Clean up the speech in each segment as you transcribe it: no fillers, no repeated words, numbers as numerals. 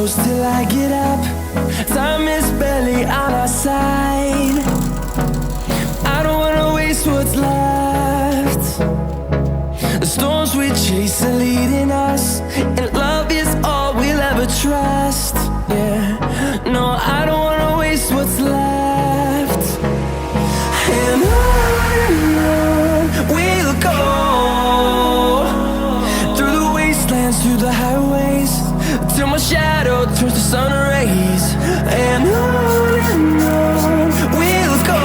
close till I get up. Time is barely on our side. I don't wanna waste what's left. The storms we chase are leading us, and love is all we'll ever trust. Yeah, no, I don't wanna waste what's left. And on we'll go, through the wastelands, through the highways, till my shadow turns to sun rays. And on we'll go,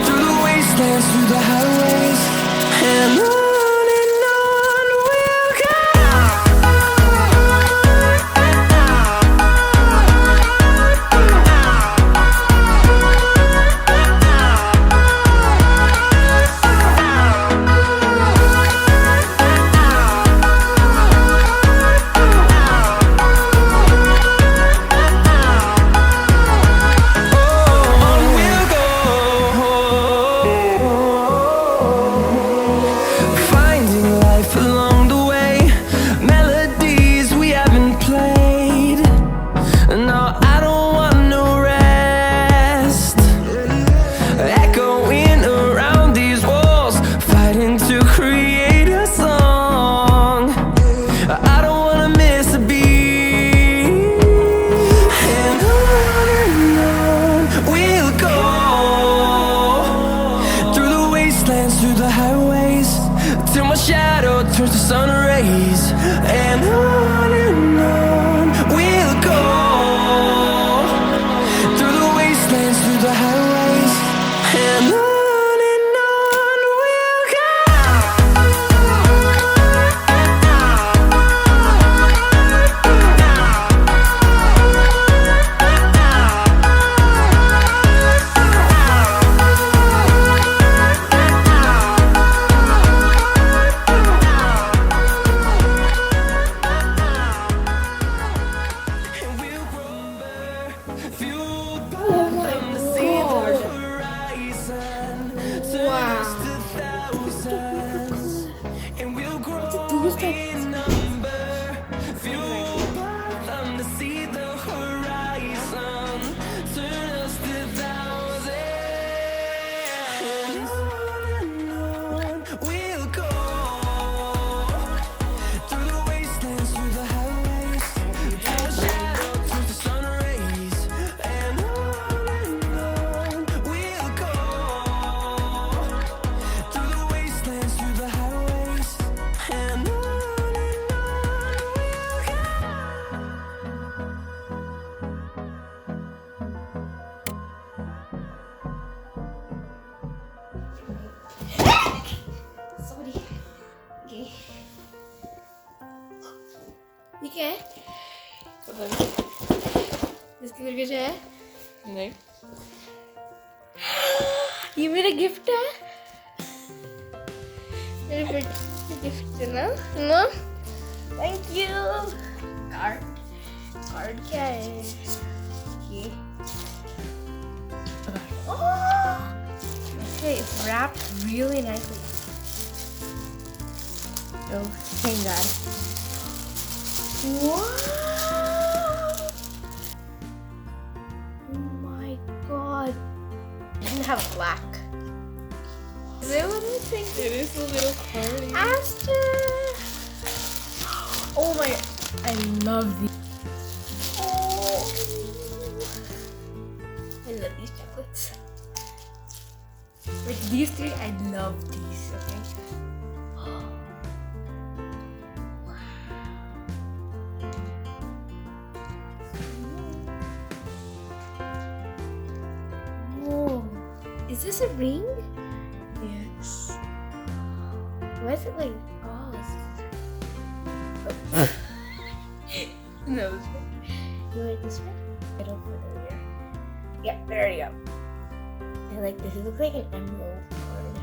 through the wastelands, through the highways, and on. Through the highways, till my shadow turns to sun rays. And on we'll go, through the wastelands, through the highways, and on. ये क्या है? पता नहीं। इसके अंदर कुछ है? नहीं। ये मेरा गिफ्ट है। मेरे बर्थडे गिफ्ट है ना? ना? Thank you. कार्ड क्या है? ये। Oh! Okay, it's wrapped really nicely. Oh, thank God. Wow! Oh my God! It doesn't have black. Is it what I think? It is a little party. Aster! Oh my! I love these. Oh! I love these chocolates. Like these three, I love these. Okay. Is this a ring? Yes. Why is it like, oh, no, this way. You like this way? I don't put it here. Yeah, there you go. I like this. It looks like an emerald card.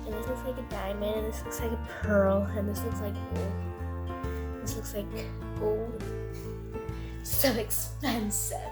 And this looks like a diamond, and this looks like a pearl, and this looks like gold. This looks like gold. So expensive.